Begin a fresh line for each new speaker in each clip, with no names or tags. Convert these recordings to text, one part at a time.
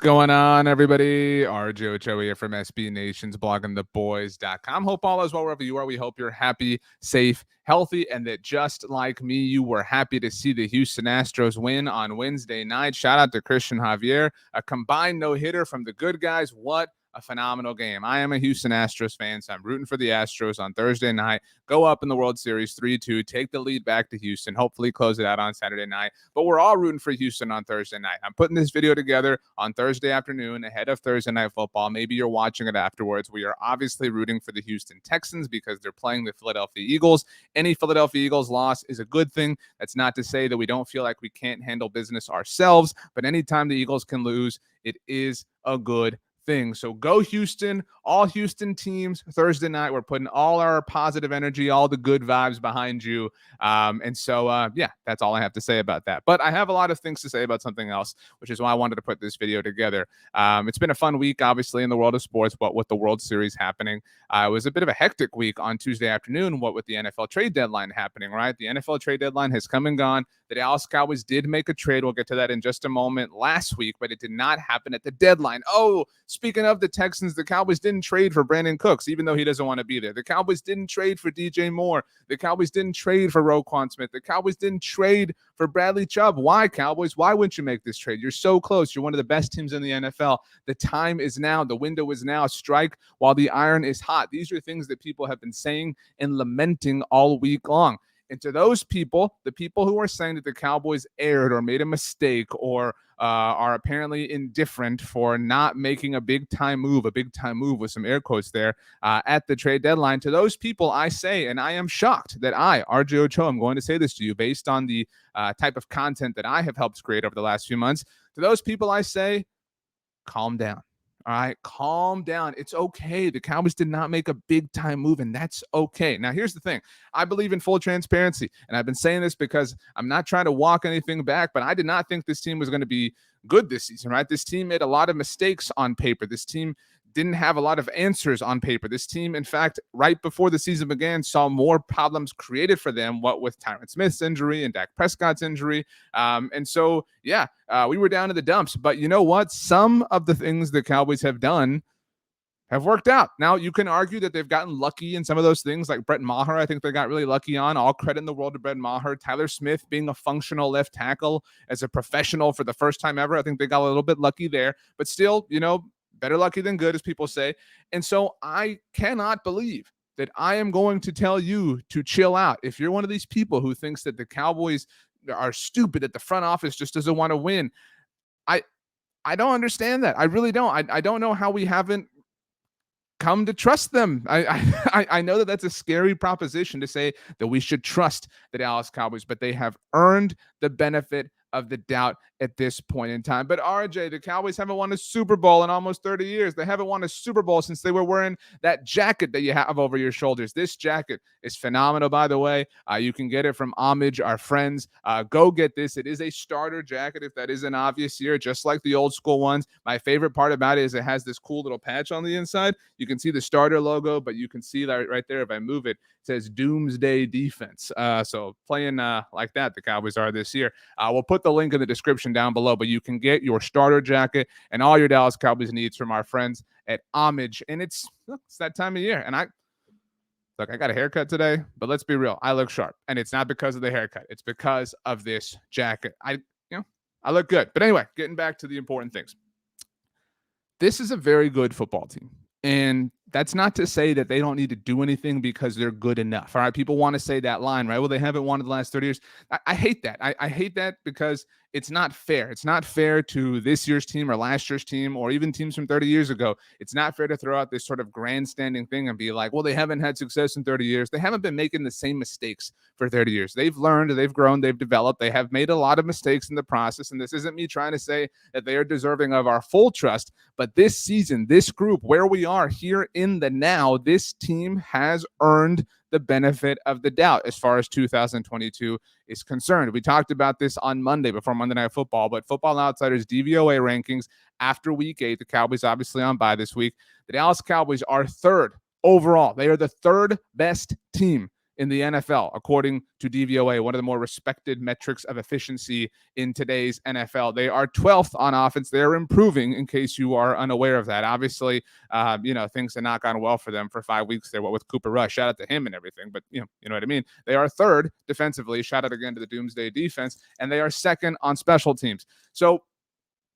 going on, everybody? RJ Ochoa here from SB Nation's bloggingtheboys.com. Hope all is well wherever you are. We hope you're happy, safe, healthy, and that just like me, you were happy to see the Houston Astros win on Wednesday night. Shout out to Christian Javier, a combined no-hitter from the good guys. What a phenomenal game. I am a Houston Astros fan, so I'm rooting for the Astros on Thursday night. Go up in the World Series 3-2, take the lead back to Houston, hopefully close it out on Saturday night. But we're all rooting for Houston on Thursday night. I'm putting this video together on Thursday afternoon ahead of Thursday Night Football. Maybe you're watching it afterwards. We are obviously rooting for the Houston Texans because they're playing the Philadelphia Eagles. Any Philadelphia Eagles loss is a good thing. That's not to say that we don't feel like we can't handle business ourselves, but anytime the Eagles can lose, it is a good thing. So go Houston, all Houston teams Thursday night. We're putting all our positive energy, all the good vibes behind you. Yeah, that's all I have to say about that. But I have a lot of things to say about something else, which is why I wanted to put this video together. It's been a fun week, obviously, in the world of sports, but with the World Series happening, it was a bit of a hectic week on Tuesday afternoon, what with the NFL trade deadline happening, right? The NFL trade deadline has come and gone. The Dallas Cowboys did make a trade. We'll get to that in just a moment last week, but it did not happen at the deadline. Oh, speaking of the Texans, the Cowboys didn't trade for Brandon Cooks, even though he doesn't want to be there. The Cowboys didn't trade for DJ Moore. The Cowboys didn't trade for Roquan Smith. The Cowboys didn't trade for Bradley Chubb. Why, Cowboys? Why wouldn't you make this trade? You're so close. You're one of the best teams in the NFL. The time is now. The window is now. Strike while the iron is hot. These are things that people have been saying and lamenting all week long. And to those people, the people who are saying that the Cowboys erred or made a mistake or are apparently indifferent for not making a big-time move with some air quotes there at the trade deadline, to those people I say, and I am shocked that I, RJ Ochoa, I'm going to say this to you based on the type of content that I have helped create over the last few months, to those people I say, calm down. All right, calm down. It's okay. The Cowboys did not make a big-time move, and that's okay. Now, here's the thing. I believe in full transparency, and I've been saying this because I'm not trying to walk anything back, but I did not think this team was going to be good this season, right? This team made a lot of mistakes on paper. This team didn't have a lot of answers on paper. This team, in fact, right before the season began, saw more problems created for them, what with Tyron Smith's injury and Dak Prescott's injury. We were down in the dumps. But you know what? Some of the things the Cowboys have done have worked out. Now, you can argue that they've gotten lucky in some of those things, like Brett Maher. I think they got really lucky on. All credit in the world to Brett Maher. Tyler Smith being a functional left tackle as a professional for the first time ever. I think they got a little bit lucky there. But still, better lucky than good, as people say. And so I cannot believe that I am going to tell you to chill out. If you're one of these people who thinks that the Cowboys are stupid, that the front office just doesn't want to win, I don't understand that. I really don't. I don't know how we haven't come to trust them. I know that that's a scary proposition to say that we should trust the Dallas Cowboys, but they have earned the benefit of the doubt at this point in time. But RJ, the Cowboys haven't won a Super Bowl in almost 30 years. They haven't won a Super Bowl since they were wearing that jacket that you have over your shoulders. This jacket is phenomenal, by the way. You can get it from Homage, our friends. Go get this. It is a starter jacket, if that isn't obvious here, just like the old school ones. My favorite part about it is it has this cool little patch on the inside. You can see the starter logo, but you can see that right there, if I move it, it says Doomsday Defense. So playing like that, the Cowboys are this year. We'll put the link in the description down below, but you can get your starter jacket and all your Dallas Cowboys needs from our friends at Homage. And it's that time of year. And I got a haircut today, but let's be real. I look sharp, and it's not because of the haircut. It's because of this jacket. I look good. But anyway, getting back to the important things. This is a very good football team. And that's not to say that they don't need to do anything because they're good enough. All right. People want to say that line, right? Well, they haven't won in the last 30 years. I hate that. I hate that because it's not fair. It's not fair to this year's team or last year's team or even teams from 30 years ago. It's not fair to throw out this sort of grandstanding thing and be like, well, they haven't had success in 30 years. They haven't been making the same mistakes for 30 years. They've learned, they've grown, they've developed. They have made a lot of mistakes in the process. And this isn't me trying to say that they are deserving of our full trust. But this season, this group, where we are here in the now, this team has earned the benefit of the doubt as far as 2022 is concerned. We talked about this on Monday before Monday Night Football, but Football Outsiders DVOA rankings after week 8, the Cowboys obviously on bye this week. The Dallas Cowboys are third overall. They are the third best team in the NFL, according to DVOA, one of the more respected metrics of efficiency in today's NFL. They are 12th on offense. They're improving, in case you are unaware of that. Obviously, things have not gone well for them for 5 weeks there. What with Cooper Rush, shout out to him and everything, but you know what I mean. They are third defensively. Shout out again to the Doomsday defense, and they are second on special teams. So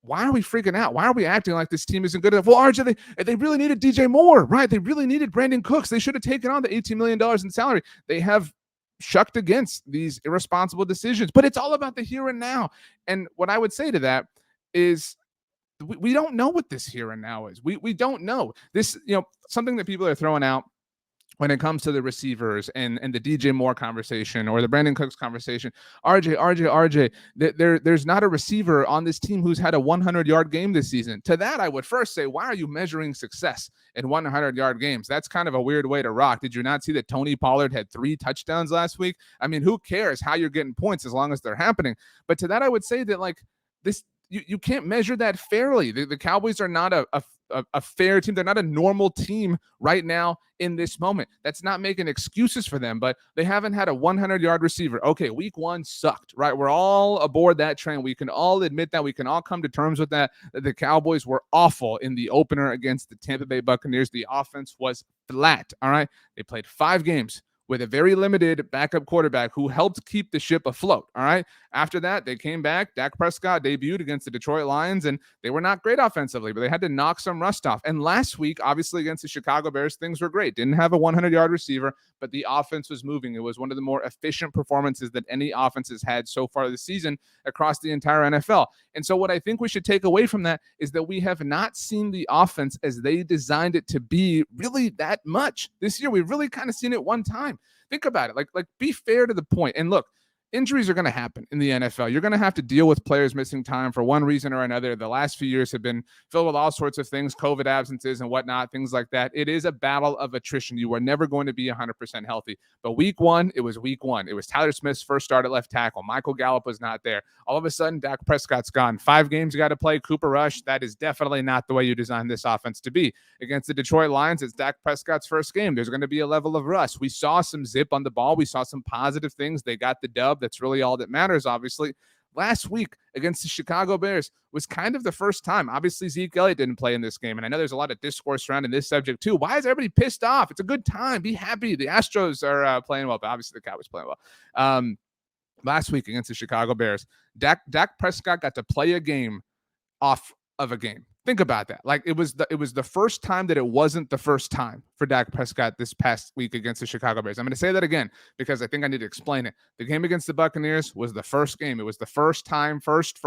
why are we freaking out? Why are we acting like this team isn't good enough? Well, RJ, they really needed DJ Moore, right? They really needed Brandon Cooks. They should have taken on the $18 million in salary. They have shucked against these irresponsible decisions, but it's all about the here and now. And what I would say to that is we don't know what this here and now is. We don't know. This, something that people are throwing out when it comes to the receivers and the DJ Moore conversation or the Brandon Cooks conversation. RJ, there's not a receiver on this team who's had a 100-yard game this season. To that, I would first say, why are you measuring success in 100-yard games? That's kind of a weird way to rock. Did you not see that Tony Pollard had 3 touchdowns last week? I mean, who cares how you're getting points as long as they're happening? But to that, I would say that, like, this, you can't measure that fairly. The Cowboys are not a fair team. They're not a normal team right now in this moment. That's not making excuses for them, but they haven't had a 100-yard receiver. Okay, week 1 sucked, right? We're all aboard that train. We can all admit that. We can all come to terms with that. The Cowboys were awful in the opener against the Tampa Bay Buccaneers. The offense was flat, all right? They played 5 games with a very limited backup quarterback who helped keep the ship afloat, all right? After that, they came back. Dak Prescott debuted against the Detroit Lions, and they were not great offensively, but they had to knock some rust off. And last week, obviously, against the Chicago Bears, things were great. Didn't have a 100-yard receiver, but the offense was moving. It was one of the more efficient performances that any offense has had so far this season across the entire NFL. And so what I think we should take away from that is that we have not seen the offense as they designed it to be really that much. This year, we've really kind of seen it one time. Think about it. Like be fair to the point. And look, injuries are going to happen in the NFL. You're going to have to deal with players missing time for one reason or another. The last few years have been filled with all sorts of things, COVID absences and whatnot, things like that. It is a battle of attrition. You are never going to be 100% healthy. But week 1, it was week 1. It was Tyler Smith's first start at left tackle. Michael Gallup was not there. All of a sudden, Dak Prescott's gone. 5 games you got to play. Cooper Rush, that is definitely not the way you designed this offense to be. Against the Detroit Lions, it's Dak Prescott's first game. There's going to be a level of rust. We saw some zip on the ball. We saw some positive things. They got the dub. That's really all that matters, obviously. Last week against the Chicago Bears was kind of the first time. Obviously, Zeke Elliott didn't play in this game, and I know there's a lot of discourse surrounding this subject too. Why is everybody pissed off? It's a good time. Be happy. The Astros are playing well, but obviously the Cowboys playing well. Last week against the Chicago Bears, Dak Prescott got to play a game off of a game. Think about that. Like it was the first time that it wasn't the first time for Dak Prescott this past week against the Chicago Bears. I'm going to say that again because I think I need to explain it. The game against the Buccaneers was the first game. It was the first time, first.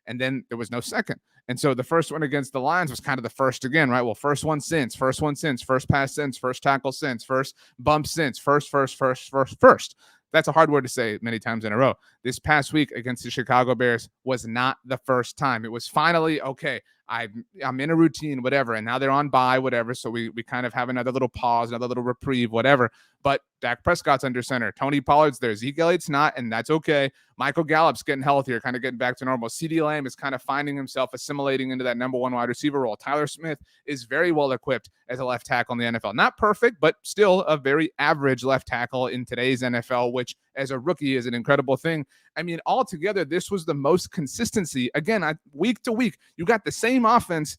And then there was no second. And so the first one against the Lions was kind of the first again, right? Well, first one since, first pass since, first tackle since, first bump since, first. That's a hard word to say many times in a row. This past week against the Chicago Bears was not the first time. It was finally, okay, I'm in a routine, whatever, and now they're on bye, whatever, so we kind of have another little pause, another little reprieve, whatever. But Dak Prescott's under center. Tony Pollard's there. Zeke Elliott's not, and that's okay. Michael Gallup's getting healthier, kind of getting back to normal. CeeDee Lamb is kind of finding himself assimilating into that number 1 wide receiver role. Tyler Smith is very well equipped as a left tackle in the NFL. Not perfect, but still a very average left tackle in today's NFL, which as a rookie is an incredible thing. I mean, altogether, this was the most consistency. Again, week to week, you got the same offense,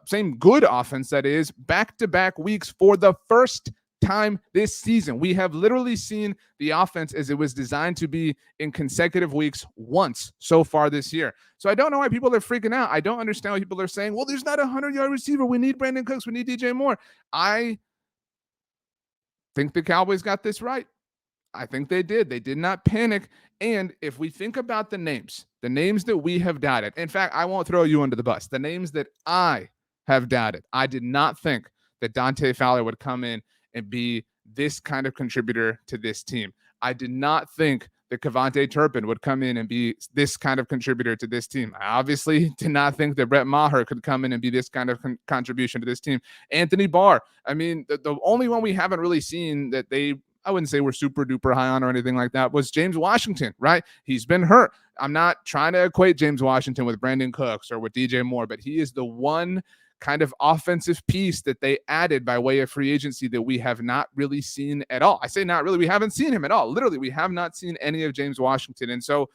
same good offense, that is, back-to-back weeks for the first time this season. We have literally seen the offense as it was designed to be in consecutive weeks once so far this year. So I don't know why people are freaking out. I don't understand why people are saying, well, there's not a 100-yard receiver. We need Brandon Cooks. We need DJ Moore. I think the Cowboys got this right. I think they did. They did not panic. And if we think about the names that we have doubted, in fact, I won't throw you under the bus. The names that I have doubted, I did not think that Dante Fowler would come in and be this kind of contributor to this team. I did not think that Kevontae Turpin would come in and be this kind of contributor to this team. I obviously did not think that Brett Maher could come in and be this kind of contribution to this team. Anthony Barr, I mean, the only one we haven't really seen that I wouldn't say we're super duper high on or anything like that, was James Washington, right? He's been hurt. I'm not trying to equate James Washington with Brandon Cooks or with DJ Moore, but he is the one kind of offensive piece that they added by way of free agency that we have not really seen at all. I say not really, we haven't seen him at all. Literally, we have not seen any of James Washington. And so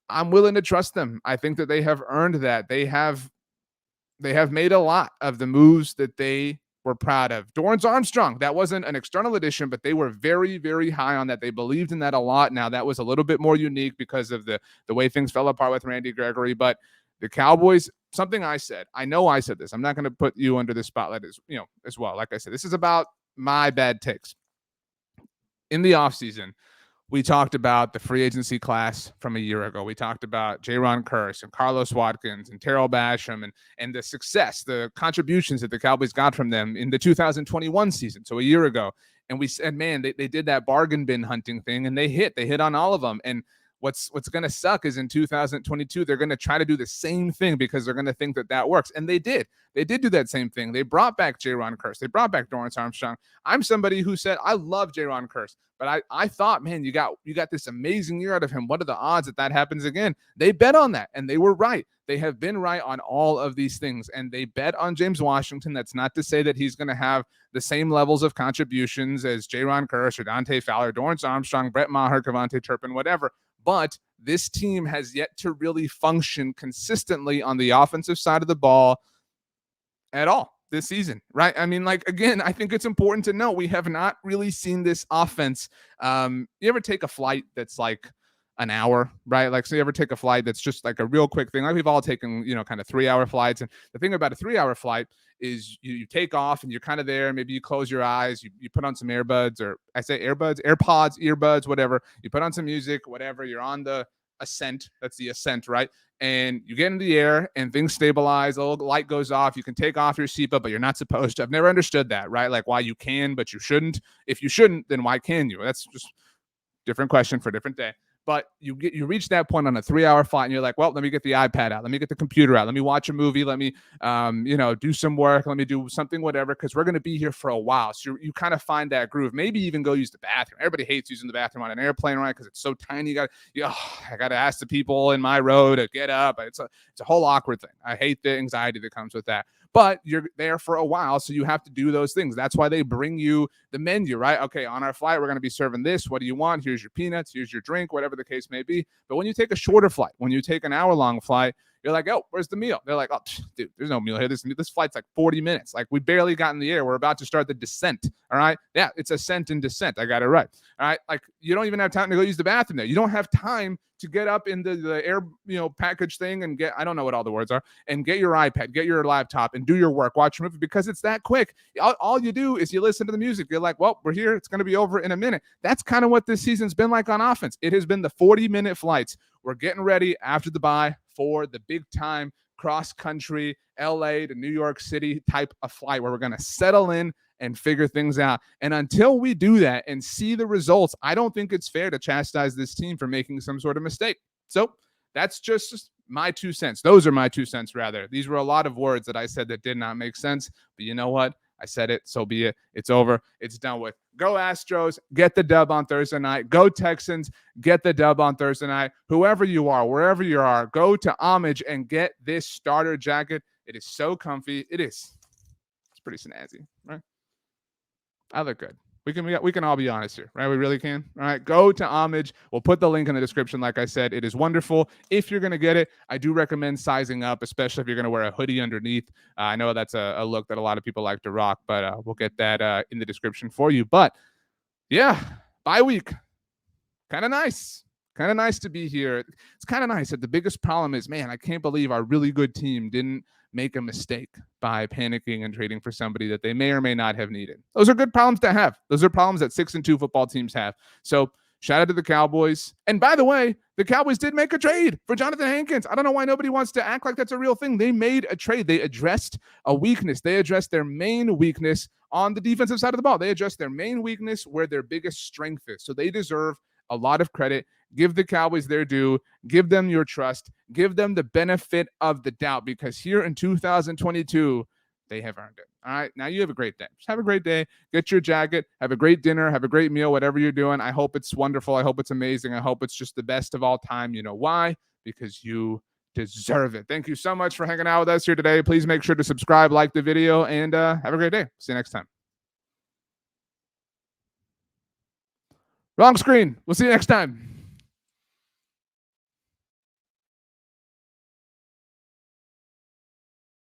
I'm willing to trust them. I think that they have earned that. They have made a lot of the moves that they were proud of. Dorrance Armstrong, that wasn't an external addition, but they were very, very high on that. They believed in that a lot. Now, that was a little bit more unique because of the way things fell apart with Randy Gregory. But the Cowboys, something I said, I know I said this. I'm not going to put you under the spotlight as well. Like I said, this is about my bad takes. In the offseason, we talked about the free agency class from a year ago. We talked about Jaron Kearse and Carlos Watkins and Terrell Basham and the success, the contributions that the Cowboys got from them in the 2021 season, so a year ago. And we said, man, they did that bargain bin hunting thing, and they hit on all of them. And what's going to suck is in 2022, they're going to try to do the same thing because they're going to think that works. And they did. They did do that same thing. They brought back Jaron Kearse. They brought back Dorrance Armstrong. I'm somebody who said, I love Jaron Kearse, but I thought, man, you got this amazing year out of him. What are the odds that happens again? They bet on that, and they were right. They have been right on all of these things, and they bet on James Washington. That's not to say that he's going to have the same levels of contributions as Jaron Kearse or Dante Fowler, Dorrance Armstrong, Brett Maher, Kevontae Turpin, whatever. But this team has yet to really function consistently on the offensive side of the ball at all this season, right? I mean, like, again, I think it's important to note we have not really seen this offense. You ever take a flight that's like an hour, right? Like, so you ever take a flight that's just like a real quick thing? Like, we've all taken, kind of 3-hour flights. And the thing about a 3-hour flight is you take off and you're kind of there. Maybe you close your eyes, you put on some earbuds, or I say AirPods, earbuds, whatever. You put on some music, whatever. You're on the ascent. That's the ascent, right? And you get into the air and things stabilize. A little light goes off. You can take off your seatbelt, but you're not supposed to. I've never understood that, right? Like, why you can, but you shouldn't. If you shouldn't, then why can you? That's just different question for a different day. But you reach that point on a 3-hour flight, and you're like, well, let me get the iPad out. Let me get the computer out. Let me watch a movie. Let me, do some work. Let me do something, whatever, because we're going to be here for a while. So you kind of find that groove. Maybe even go use the bathroom. Everybody hates using the bathroom on an airplane, right? Because it's so tiny. I got to ask the people in my row to get up. It's a whole awkward thing. I hate the anxiety that comes with that. But you're there for a while, so you have to do those things. That's why they bring you the menu, right? Okay, on our flight, we're going to be serving this. What do you want? Here's your peanuts. Here's your drink, whatever the case may be. But when you take a shorter flight, when you take an hour-long flight, you're like, oh, where's the meal? They're like, oh, dude, there's no meal here. This flight's like 40 minutes. Like, we barely got in the air. We're about to start the descent, all right? Yeah, it's ascent and descent. I got it right, all right? Like, you don't even have time to go use the bathroom there. You don't have time to get up into the air, package thing and get, I don't know what all the words are, and get your iPad, get your laptop, and do your work, watch your movie, because it's that quick. All you do is you listen to the music. You're like, well, we're here. It's going to be over in a minute. That's kind of what this season's been like on offense. It has been the 40-minute flights. We're getting ready after the bye for the big time cross-country LA to New York City type of flight where we're going to settle in and figure things out. And until we do that and see the results, I don't think it's fair to chastise this team for making some sort of mistake. So that's just my 2 cents. Those are my 2 cents, rather. These were a lot of words that I said that did not make sense. But you know what? I said it, so be it. It's over. It's done with. Go Astros, get the dub on Thursday night. Go Texans, get the dub on Thursday night. Whoever you are, wherever you are, go to Homage and get this starter jacket. It is so comfy. It's pretty snazzy, right? I look good. We can all be honest here, right? We really can. All right, go to Homage. We'll put the link in the description. Like I said, it is wonderful. If you're going to get it, I do recommend sizing up, especially if you're going to wear a hoodie underneath. I know that's a look that a lot of people like to rock, but we'll get that in the description for you. But yeah, bye week. Kind of nice. Kind of nice to be here. It's kind of nice that the biggest problem is, man, I can't believe our really good team didn't make a mistake by panicking and trading for somebody that they may or may not have needed. Those are good problems to have. Those are problems that 6-2 football teams have. So shout out to the Cowboys. And by the way, the Cowboys did make a trade for Johnathan Hankins. I don't know why nobody wants to act like that's a real thing. They made a trade. They addressed a weakness. They addressed their main weakness on the defensive side of the ball. They addressed their main weakness where their biggest strength is. So they deserve a lot of credit. Give the Cowboys their due. Give them your trust. Give them the benefit of the doubt, because here in 2022, they have earned it. All right. Now you have a great day. Just have a great day. Get your jacket. Have a great dinner. Have a great meal, whatever you're doing. I hope it's wonderful. I hope it's amazing. I hope it's just the best of all time. You know why? Because you deserve it. Thank you so much for hanging out with us here today. Please make sure to subscribe, like the video, and have a great day. See you next time. Wrong screen. We'll see you next time.